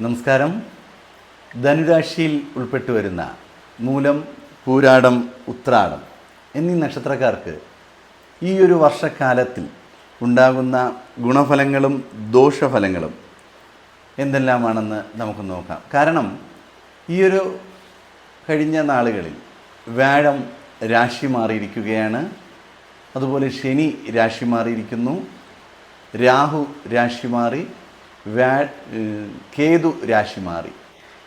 നമസ്കാരം. ധനുരാശിയിൽ ഉൾപ്പെട്ടു വരുന്ന മൂലം, പൂരാടം, ഉത്രാടം എന്നീ നക്ഷത്രക്കാർക്ക് ഈ ഒരു വർഷക്കാലത്തിൽ ഉണ്ടാകുന്ന ഗുണഫലങ്ങളും ദോഷഫലങ്ങളും എന്തെല്ലാമാണെന്ന് നമുക്ക് നോക്കാം. കാരണം ഈ ഒരു കഴിഞ്ഞ നാളുകളിൽ വ്യാഴം രാശി മാറിയിരിക്കുകയാണ്. അതുപോലെ ശനി രാശി മാറിയിരിക്കുന്നു, രാഹു രാശി മാറി, കേതു രാശി മാറി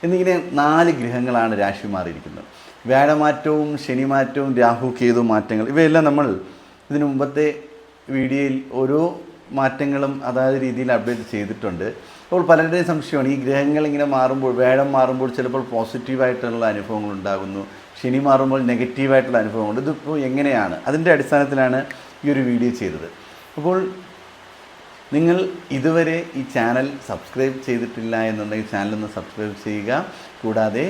എന്നിങ്ങനെ 4 ഗ്രഹങ്ങളാണ് രാശി മാറിയിരിക്കുന്നത്. വ്യാഴമാറ്റവും ശനിമാറ്റവും രാഹു കേതു മാറ്റങ്ങൾ ഇവയെല്ലാം നമ്മൾ ഇതിനു മുമ്പത്തെ വീഡിയോയിൽ ഓരോ മാറ്റങ്ങളും അതായത് രീതിയിൽ അപ്ഡേറ്റ് ചെയ്തിട്ടുണ്ട്. അപ്പോൾ പലരുടെയും സംശയമാണ്, ഈ ഗ്രഹങ്ങൾ ഇങ്ങനെ മാറുമ്പോൾ, വ്യാഴം മാറുമ്പോൾ ചിലപ്പോൾ പോസിറ്റീവായിട്ടുള്ള അനുഭവങ്ങൾ ഉണ്ടാകുന്നു, ശനി മാറുമ്പോൾ നെഗറ്റീവായിട്ടുള്ള അനുഭവമുണ്ട്. ഇതിപ്പോൾ എങ്ങനെയാണ്? അതിൻ്റെ അടിസ്ഥാനത്തിലാണ് ഈ ഒരു വീഡിയോ ചെയ്തത്. അപ്പോൾ നിങ്ങൾ ഇതുവരെ ഈ ചാനൽ സബ്സ്ക്രൈബ് ചെയ്തിട്ടില്ല എന്നുണ്ടെങ്കിൽ ചാനലൊന്ന് സബ്സ്ക്രൈബ് ചെയ്യുക. കൂടാതെ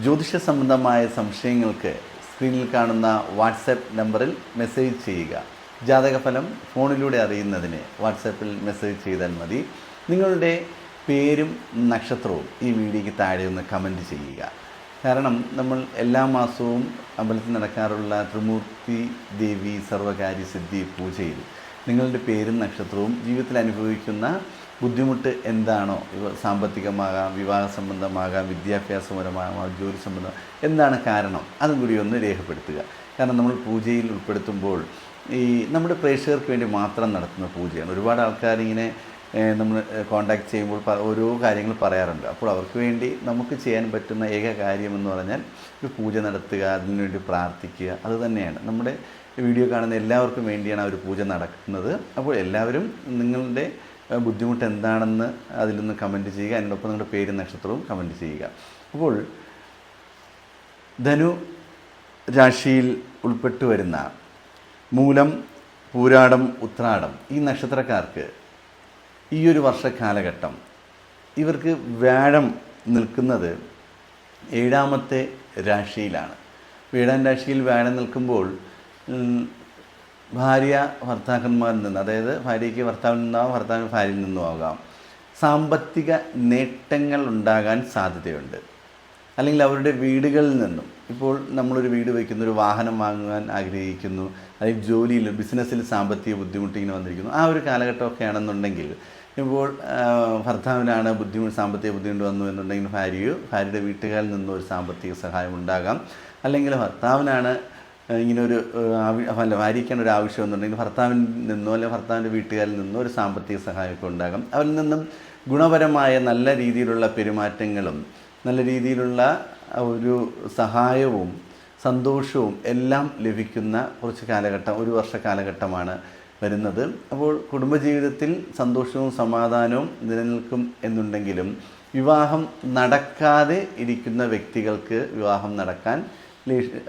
ജ്യോതിഷ സംബന്ധമായ സംശയങ്ങൾക്ക് സ്ക്രീനിൽ കാണുന്ന വാട്സാപ്പ് നമ്പറിൽ മെസ്സേജ് ചെയ്യുക. ജാതകഫലം ഫോണിലൂടെ അറിയുന്നതിന് വാട്സാപ്പിൽ മെസ്സേജ് ചെയ്താൽ മതി. നിങ്ങളുടെ പേരും നക്ഷത്രവും ഈ വീഡിയോയ്ക്ക് താഴെ ഒന്ന് കമൻറ്റ് ചെയ്യുക. കാരണം നമ്മൾ എല്ലാ മാസവും അമ്പലത്തിൽ നടക്കാറുള്ള ത്രിമൂർത്തി ദേവി സർവകാര്യസിദ്ധി പൂജയിൽ നിങ്ങളുടെ പേരും നക്ഷത്രവും ജീവിതത്തിൽ അനുഭവിക്കുന്ന ബുദ്ധിമുട്ട് എന്താണോ, സാമ്പത്തികമാകാം, വിവാഹ സംബന്ധമാകാം, വിദ്യാഭ്യാസപരമാകാം, ജോലി സംബന്ധം എന്താണ് കാരണം, അതും കൂടി ഒന്ന് രേഖപ്പെടുത്തുക. കാരണം നമ്മൾ പൂജയിൽ ഉൾപ്പെടുത്തുമ്പോൾ ഈ നമ്മുടെ പ്രേക്ഷകർക്ക് വേണ്ടി മാത്രം നടത്തുന്ന പൂജയാണ്. ഒരുപാട് ആൾക്കാരിങ്ങനെ നമ്മൾ കോൺടാക്ട് ചെയ്യുമ്പോൾ ഓരോ കാര്യങ്ങൾ പറയാറുണ്ട്. അപ്പോൾ അവർക്ക് വേണ്ടി നമുക്ക് ചെയ്യാൻ പറ്റുന്ന ഏക കാര്യമെന്ന് പറഞ്ഞാൽ ഒരു പൂജ നടത്തുക, അതിനുവേണ്ടി പ്രാർത്ഥിക്കുക. അതുതന്നെയാണ് നമ്മുടെ വീഡിയോ കാണുന്ന എല്ലാവർക്കും വേണ്ടിയാണ് ആ ഒരു പൂജ നടക്കുന്നത്. അപ്പോൾ എല്ലാവരും നിങ്ങളുടെ ബുദ്ധിമുട്ട് എന്താണെന്ന് അതിലൊന്ന് കമൻറ്റ് ചെയ്യുക. അതിനോടൊപ്പം നിങ്ങളുടെ പേരും നക്ഷത്രവും കമൻറ്റ് ചെയ്യുക. അപ്പോൾ ധനു രാശിയിൽ ഉൾപ്പെട്ടു വരുന്ന മൂലം, പൂരാടം, ഉത്രാടം ഈ നക്ഷത്രക്കാർക്ക് ഈ ഒരു വർഷക്കാലഘട്ടം ഇവർക്ക് വ്യാഴം നിൽക്കുന്നത് 7ാമത്തെ രാശിയിലാണ്. 7ാം രാശിയിൽ വ്യാഴം നിൽക്കുമ്പോൾ ഭാര്യ ഭർത്താക്കന്മാരിൽ നിന്ന്, അതായത് ഭാര്യയ്ക്ക് ഭർത്താവിൽ നിന്നാവാം, ഭർത്താവിന് ഭാര്യയിൽ നിന്നും ആകാം, സാമ്പത്തിക നേട്ടങ്ങൾ ഉണ്ടാകാൻ സാധ്യതയുണ്ട്. അല്ലെങ്കിൽ അവരുടെ വീടുകളിൽ നിന്നും, ഇപ്പോൾ നമ്മളൊരു വീട് വയ്ക്കുന്നു, ഒരു വാഹനം വാങ്ങാൻ ആഗ്രഹിക്കുന്നു, അല്ലെങ്കിൽ ജോലിയിൽ ബിസിനസ്സിൽ സാമ്പത്തിക ബുദ്ധിമുട്ട് ഇങ്ങനെ വന്നിരിക്കുന്നു, ആ ഒരു കാലഘട്ടമൊക്കെ ആണെന്നുണ്ടെങ്കിൽ, ഇപ്പോൾ ഭർത്താവിനാണ് സാമ്പത്തിക ബുദ്ധിമുട്ട് വന്നു എന്നുണ്ടെങ്കിൽ ഭാര്യയുടെ വീട്ടുകാരിൽ നിന്നും ഒരു സാമ്പത്തിക സഹായം ഉണ്ടാകാം. അല്ലെങ്കിൽ ഭർത്താവിനാണ് ഇങ്ങനൊരു ഭാര്യയ്ക്കാണ് ഒരു ആവശ്യം എന്നുണ്ടെങ്കിൽ ഭർത്താവിൽ നിന്നോ അല്ലെങ്കിൽ ഭർത്താവിൻ്റെ വീട്ടുകാരിൽ നിന്നോ ഒരു സാമ്പത്തിക സഹായമൊക്കെ ഉണ്ടാകാം. അവരിൽ നിന്നും ഗുണപരമായ നല്ല രീതിയിലുള്ള പെരുമാറ്റങ്ങളും നല്ല രീതിയിലുള്ള ഒരു സഹായവും സന്തോഷവും എല്ലാം ലഭിക്കുന്ന കുറച്ച് കാലഘട്ടം, ഒരു വർഷ കാലഘട്ടമാണ് വരുന്നത്. അപ്പോൾ കുടുംബജീവിതത്തിൽ സന്തോഷവും സമാധാനവും നിലനിൽക്കും എന്നുണ്ടെങ്കിലും വിവാഹം നടക്കാതെ ഇരിക്കുന്ന വ്യക്തികൾക്ക് വിവാഹം നടക്കാൻ,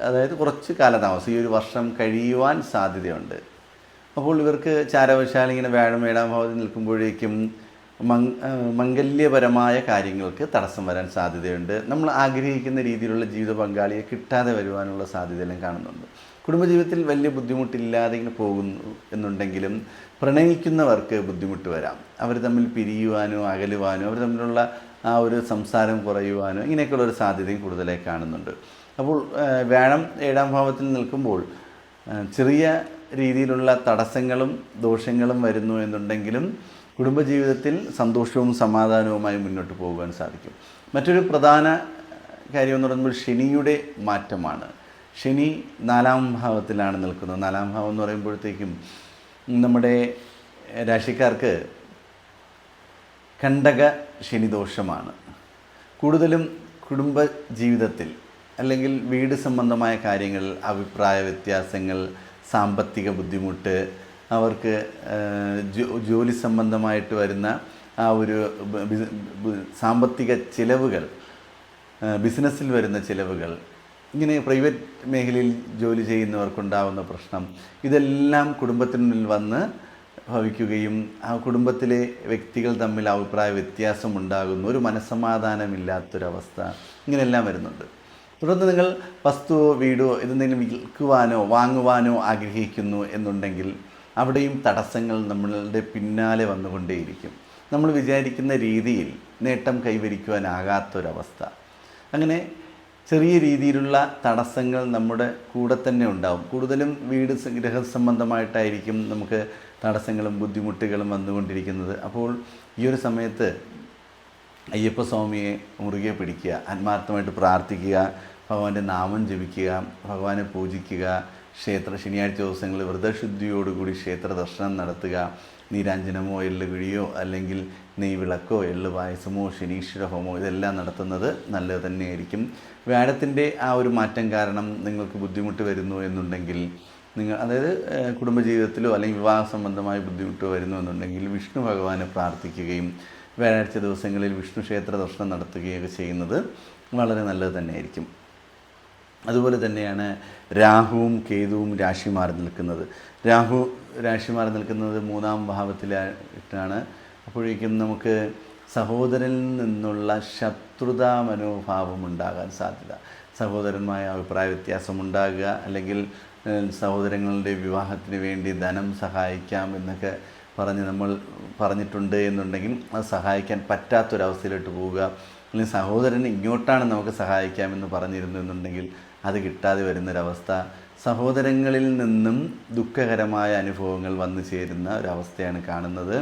അതായത് കുറച്ച് കാലതാമസം, ഈ ഒരു വർഷം കഴിയുവാൻ സാധ്യതയുണ്ട്. അപ്പോൾ ഇവർക്ക് ചാരവശാൽ ഇങ്ങനെ വ്യാഴം 7ാം ഭാവത്തിൽ നിൽക്കുമ്പോഴേക്കും മംഗല്യപരമായ കാര്യങ്ങൾക്ക് തടസ്സം വരാൻ സാധ്യതയുണ്ട്. നമ്മൾ ആഗ്രഹിക്കുന്ന രീതിയിലുള്ള ജീവിത പങ്കാളിയെ കിട്ടാതെ വരുവാനുള്ള സാധ്യതയെല്ലാം കാണുന്നുണ്ട്. കുടുംബജീവിതത്തിൽ വലിയ ബുദ്ധിമുട്ടില്ലാതെ ഇങ്ങനെ പോകുന്നു എന്നുണ്ടെങ്കിലും പ്രണയിക്കുന്നവർക്ക് ബുദ്ധിമുട്ട് വരാം. അവർ തമ്മിൽ പിരിയുവാനോ അകലുവാനോ അവർ തമ്മിലുള്ള ആ ഒരു സംസാരം കുറയുവാനോ ഇങ്ങനെയൊക്കെയുള്ളൊരു സാധ്യതയും കൂടുതലായി കാണുന്നുണ്ട്. അപ്പോൾ വ്യാഴം 7ാം ഭാവത്തിൽ നിൽക്കുമ്പോൾ ചെറിയ രീതിയിലുള്ള തടസ്സങ്ങളും ദോഷങ്ങളും വരുന്നു എന്നുണ്ടെങ്കിലും കുടുംബജീവിതത്തിൽ സന്തോഷവും സമാധാനവുമായി മുന്നോട്ട് പോകുവാൻ സാധിക്കും. മറ്റൊരു പ്രധാന കാര്യമെന്ന് പറയുമ്പോൾ ശനിയുടെ മാറ്റമാണ്. ശനി 4ാം ഭാവത്തിലാണ് നിൽക്കുന്നത്. 4ാം ഭാവം എന്ന് പറയുമ്പോഴത്തേക്കും നമ്മുടെ രാശിക്കാർക്ക് കണ്ടക ശനിദോഷമാണ്. കൂടുതലും കുടുംബജീവിതത്തിൽ അല്ലെങ്കിൽ വീട് സംബന്ധമായ കാര്യങ്ങൾ, അഭിപ്രായ വ്യത്യാസങ്ങൾ, സാമ്പത്തിക ബുദ്ധിമുട്ട്, അവർക്ക് ജോലി സംബന്ധമായിട്ട് വരുന്ന ആ ഒരു സാമ്പത്തിക ചിലവുകൾ, ബിസിനസ്സിൽ വരുന്ന ചിലവുകൾ, ഇങ്ങനെ പ്രൈവറ്റ് മേഖലയിൽ ജോലി ചെയ്യുന്നവർക്കുണ്ടാകുന്ന പ്രശ്നം, ഇതെല്ലാം കുടുംബത്തിനുള്ളിൽ വന്ന് ഭവിക്കുകയും ആ കുടുംബത്തിലെ വ്യക്തികൾ തമ്മിൽ അഭിപ്രായ വ്യത്യാസം ഉണ്ടാകുന്നു, ഒരു മനസ്സമാധാനമില്ലാത്തൊരവസ്ഥ, ഇങ്ങനെയെല്ലാം വരുന്നുണ്ട്. തുടർന്ന് നിങ്ങൾ വസ്തുവോ വീടോ എന്തെങ്കിലും വിൽക്കുവാനോ വാങ്ങുവാനോ ആഗ്രഹിക്കുന്നു എന്നുണ്ടെങ്കിൽ അവിടെയും തടസ്സങ്ങൾ നമ്മളുടെ പിന്നാലെ വന്നുകൊണ്ടേയിരിക്കും. നമ്മൾ വിചാരിക്കുന്ന രീതിയിൽ നേട്ടം കൈവരിക്കുവാനാകാത്തൊരവസ്ഥ. അങ്ങനെ ചെറിയ രീതിയിലുള്ള തടസ്സങ്ങൾ നമ്മുടെ കൂടെ തന്നെ ഉണ്ടാവും. കൂടുതലും ഗൃഹസംബന്ധമായിട്ടായിരിക്കും നമുക്ക് തടസ്സങ്ങളും ബുദ്ധിമുട്ടുകളും വന്നുകൊണ്ടിരിക്കുന്നത്. അപ്പോൾ ഈ ഒരു സമയത്ത് അയ്യപ്പസ്വാമിയെ മുറുകെ പിടിക്കുക, ആത്മാർത്ഥമായിട്ട് പ്രാർത്ഥിക്കുക, ഭഗവാന്റെ നാമം ജപിക്കുക, ഭഗവാനെ പൂജിക്കുക, ശനിയാഴ്ച ദിവസങ്ങളിൽ വ്രതശുദ്ധിയോടുകൂടി ക്ഷേത്ര ദർശനം നടത്തുക, നീരാഞ്ജനമോ എള്ളുകിഴിയോ അല്ലെങ്കിൽ നെയ്വിളക്കോ എള്ളു പായസമോ ശനീശ്വര ഹോമോ ഇതെല്ലാം നടത്തുന്നത് നല്ലത് തന്നെയായിരിക്കും. വ്യാഴത്തിൻ്റെ ആ ഒരു മാറ്റം കാരണം നിങ്ങൾക്ക് ബുദ്ധിമുട്ട് വരുന്നു എന്നുണ്ടെങ്കിൽ അതായത് കുടുംബജീവിതത്തിലോ അല്ലെങ്കിൽ വിവാഹ സംബന്ധമായ ബുദ്ധിമുട്ടോ വരുന്നു എന്നുണ്ടെങ്കിൽ വിഷ്ണു ഭഗവാനെ പ്രാർത്ഥിക്കുകയും വ്യാഴാഴ്ച ദിവസങ്ങളിൽ വിഷ്ണു ക്ഷേത്ര ദർശനം നടത്തുകയൊക്കെ ചെയ്യുന്നത് വളരെ നല്ലത് തന്നെയായിരിക്കും. അതുപോലെ തന്നെയാണ് രാഹുവും കേതുവും രാശി മാറി നിൽക്കുന്നത്. രാഹു രാശി മാറി നിൽക്കുന്നത് 3-ാം ഭാവത്തിലായിട്ടാണ്. അപ്പോഴേക്കും നമുക്ക് സഹോദരനിൽ നിന്നുള്ള ശത്രുതാ മനോഭാവം ഉണ്ടാകാൻ സാധ്യത, സഹോദരന്മായ അഭിപ്രായ വ്യത്യാസമുണ്ടാകുക, അല്ലെങ്കിൽ സഹോദരങ്ങളുടെ വിവാഹത്തിന് വേണ്ടി ധനം സഹായിക്കാം എന്നൊക്കെ നമ്മൾ പറഞ്ഞിട്ടുണ്ട് എന്നുണ്ടെങ്കിൽ അത് സഹായിക്കാൻ പറ്റാത്തൊരവസ്ഥയിലോട്ട് പോവുക, അല്ലെങ്കിൽ സഹോദരന് ഇങ്ങോട്ടാണ് നമുക്ക് സഹായിക്കാമെന്ന് പറഞ്ഞിരുന്നു എന്നുണ്ടെങ്കിൽ അത് കിട്ടാതെ വരുന്നൊരവസ്ഥ, സഹോദരങ്ങളിൽ നിന്നും ദുഃഖകരമായ അനുഭവങ്ങൾ വന്നു ചേരുന്ന ഒരവസ്ഥയാണ് കാണുന്നത്.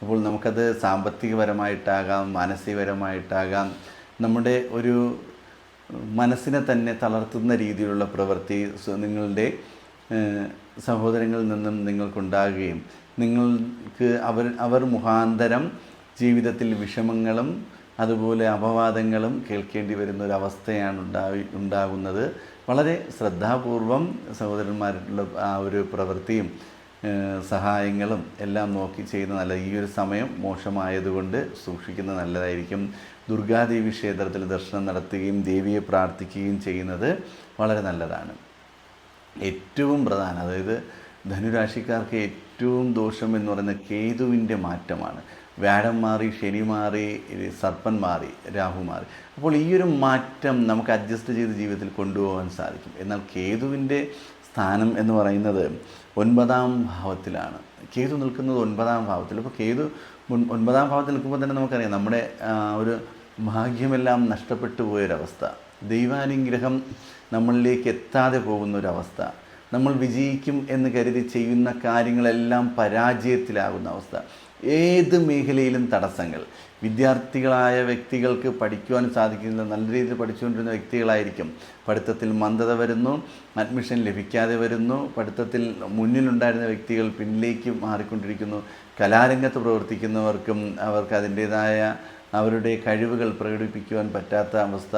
അപ്പോൾ നമുക്കത് സാമ്പത്തികപരമായിട്ടാകാം, മാനസികപരമായിട്ടാകാം, നമ്മുടെ ഒരു മനസ്സിനെ തന്നെ തളർത്തുന്ന രീതിയിലുള്ള പ്രവൃത്തി നിങ്ങളുടെ സഹോദരങ്ങളിൽ നിന്നും നിങ്ങൾക്കുണ്ടാകുകയും നിങ്ങൾക്ക് അവർ മുഖാന്തരം ജീവിതത്തിൽ വിഷമങ്ങളും അതുപോലെ അപവാദങ്ങളും കേൾക്കേണ്ടി വരുന്ന ഒരവസ്ഥയാണ് ഉണ്ടാകുന്നത്. വളരെ ശ്രദ്ധാപൂർവം സഹോദരന്മാരുടെ ആ ഒരു പ്രവൃത്തിയും സഹായങ്ങളും എല്ലാം നോക്കി ചെയ്യുന്ന നല്ല. ഈ ഒരു സമയം മോശമായതുകൊണ്ട് സൂക്ഷിക്കുന്നത് നല്ലതായിരിക്കും. ദുർഗാദേവി ക്ഷേത്രത്തിൽ ദർശനം നടത്തുകയും ദേവിയെ പ്രാർത്ഥിക്കുകയും ചെയ്യുന്നത് വളരെ നല്ലതാണ്. ഏറ്റവും പ്രധാനം, അതായത് ധനുരാശിക്കാർക്ക് ഏറ്റവും ദോഷം എന്ന് പറയുന്നത് കേതുവിൻ്റെ മാറ്റമാണ്. വ്യാഴം മാറി, ശനി മാറി, സർപ്പൻ മാറി, രാഹു മാറി. അപ്പോൾ ഈ ഒരു മാറ്റം നമുക്ക് അഡ്ജസ്റ്റ് ചെയ്ത് ജീവിതത്തിൽ കൊണ്ടുപോകാൻ സാധിക്കും. എന്നാൽ കേതുവിൻ്റെ സ്ഥാനം എന്ന് പറയുന്നത് 9-ാം ഭാവത്തിലാണ്. കേതു നിൽക്കുന്നത് 9-ാം ഭാവത്തിൽ. അപ്പോൾ കേതു 9-ാം ഭാവത്തിൽ നിൽക്കുമ്പോൾ തന്നെ നമുക്കറിയാം നമ്മുടെ ഒരു ഭാഗ്യമെല്ലാം നഷ്ടപ്പെട്ടു പോയൊരവസ്ഥ, ദൈവാനുഗ്രഹം നമ്മളിലേക്ക് എത്താതെ പോകുന്നൊരവസ്ഥ, നമ്മൾ വിജയിക്കും എന്ന് കരുതി ചെയ്യുന്ന കാര്യങ്ങളെല്ലാം പരാജയത്തിലാകുന്ന അവസ്ഥ, ഏത് മേഖലയിലും തടസ്സങ്ങൾ. വിദ്യാർത്ഥികളായ വ്യക്തികൾക്ക് പഠിക്കുവാൻ സാധിക്കുന്നില്ല, നല്ല രീതിയിൽ പഠിച്ചുകൊണ്ടിരുന്ന വ്യക്തികളായിരിക്കും, പഠിത്തത്തിൽ മന്ദത വരുന്നു, അഡ്മിഷൻ ലഭിക്കാതെ വരുന്നു, പഠിത്തത്തിൽ മുന്നിലുണ്ടായിരുന്ന വ്യക്തികൾ പിന്നിലേക്ക് മാറിക്കൊണ്ടിരിക്കുന്നു. കലാരംഗത്ത് പ്രവർത്തിക്കുന്നവർക്കും അവർക്ക് അതിൻ്റേതായ അവരുടെ കഴിവുകൾ പ്രകടിപ്പിക്കുവാൻ പറ്റാത്ത അവസ്ഥ,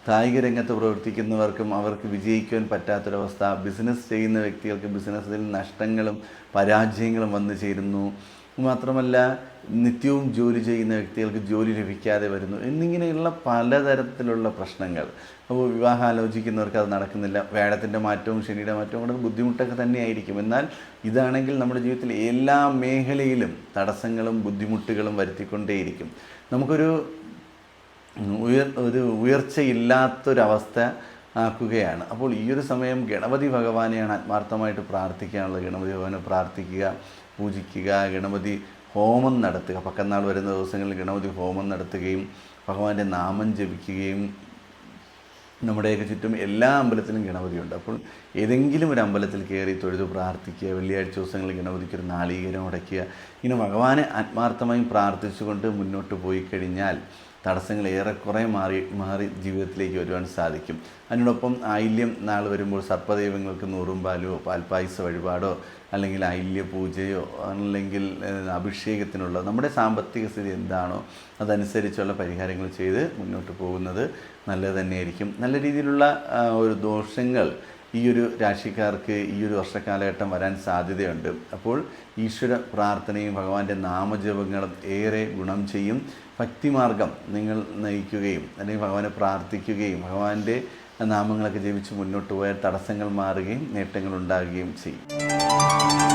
കായിക രംഗത്ത് പ്രവർത്തിക്കുന്നവർക്കും അവർക്ക് വിജയിക്കുവാൻ പറ്റാത്തൊരവസ്ഥ, ബിസിനസ് ചെയ്യുന്ന വ്യക്തികൾക്ക് ബിസിനസ്സിൽ നഷ്ടങ്ങളും പരാജയങ്ങളും വന്നു ചേരുന്നു. മാത്രമല്ല നിത്യവും ജോലി ചെയ്യുന്ന വ്യക്തികൾക്ക് ജോലി ലഭിക്കാതെ വരുന്നു എന്നിങ്ങനെയുള്ള പലതരത്തിലുള്ള പ്രശ്നങ്ങൾ. അപ്പോൾ വിവാഹം ആലോചിക്കുന്നവർക്ക് അത് നടക്കുന്നില്ല. വ്യാഴത്തിൻ്റെ മാറ്റവും ശനിയുടെ മാറ്റവും കൊണ്ട് ബുദ്ധിമുട്ടൊക്കെ തന്നെയായിരിക്കും. എന്നാൽ ഇതാണെങ്കിൽ നമ്മുടെ ജീവിതത്തിൽ എല്ലാ മേഖലയിലും തടസ്സങ്ങളും ബുദ്ധിമുട്ടുകളും വരുത്തിക്കൊണ്ടേയിരിക്കും. നമുക്കൊരു ഉയർച്ചയില്ലാത്തൊരവസ്ഥ ആക്കുകയാണ്. അപ്പോൾ ഈ ഒരു സമയം ഗണപതി ഭഗവാനെയാണ് ആത്മാർത്ഥമായിട്ട് പ്രാർത്ഥിക്കാനുള്ളത്. ഗണപതി ഭഗവാനെ പ്രാർത്ഥിക്കുക, പൂജിക്കുക, ഗണപതി ഹോമം നടത്തുക. പക്കന്നാൾ വരുന്ന ദിവസങ്ങളിൽ ഗണപതി ഹോമം നടത്തുകയും ഭഗവാന്റെ നാമം ജപിക്കുകയും. നമ്മുടെയൊക്കെ ചുറ്റും എല്ലാ അമ്പലത്തിലും ഗണപതിയുണ്ട്. അപ്പോൾ ഏതെങ്കിലും ഒരു അമ്പലത്തിൽ കയറി തൊഴുത് പ്രാർത്ഥിക്കുക. വെള്ളിയാഴ്ച ദിവസങ്ങളിൽ ഗണപതിക്ക് ഒരു നാളികേരം ഉടയ്ക്കുക. ഇങ്ങനെ ഭഗവാനെ ആത്മാർത്ഥമായും പ്രാർത്ഥിച്ചുകൊണ്ട് മുന്നോട്ട് പോയി കഴിഞ്ഞാൽ തടസ്സങ്ങൾ ഏറെക്കുറെ മാറി ജീവിതത്തിലേക്ക് വരുവാൻ സാധിക്കും. അതിനോടൊപ്പം ആയില്യം നാൾ വരുമ്പോൾ സർപ്പദൈവങ്ങൾക്ക് നൂറും പാലോ പാൽപ്പായസ വഴിപാടോ അല്ലെങ്കിൽ ആയില്യ പൂജയോ അല്ലെങ്കിൽ അഭിഷേകത്തിനുള്ള നമ്മുടെ സാമ്പത്തിക സ്ഥിതി എന്താണോ അതനുസരിച്ചുള്ള പരിഹാരങ്ങൾ ചെയ്ത് മുന്നോട്ട് പോകുന്നത് നല്ലത് തന്നെയായിരിക്കും. നല്ല രീതിയിലുള്ള ഒരു ദോഷങ്ങൾ ഈ ഒരു രാശിക്കാർക്ക് ഈ ഒരു വർഷക്കാലഘട്ടം വരാൻ സാധ്യതയുണ്ട്. അപ്പോൾ ഈശ്വര പ്രാർത്ഥനയും ഭഗവാന്റെ നാമജപങ്ങളും ഏറെ ഗുണം ചെയ്യും. ഭക്തിമാർഗം നിങ്ങൾ നയിക്കുകയും അല്ലെങ്കിൽ ഭഗവാനെ പ്രാർത്ഥിക്കുകയും ഭഗവാന്റെ നാമങ്ങളൊക്കെ ജപിച്ച് മുന്നോട്ട് പോയാൽ തടസ്സങ്ങൾ മാറുകയും നേട്ടങ്ങൾ ഉണ്ടാകുകയും ചെയ്യും.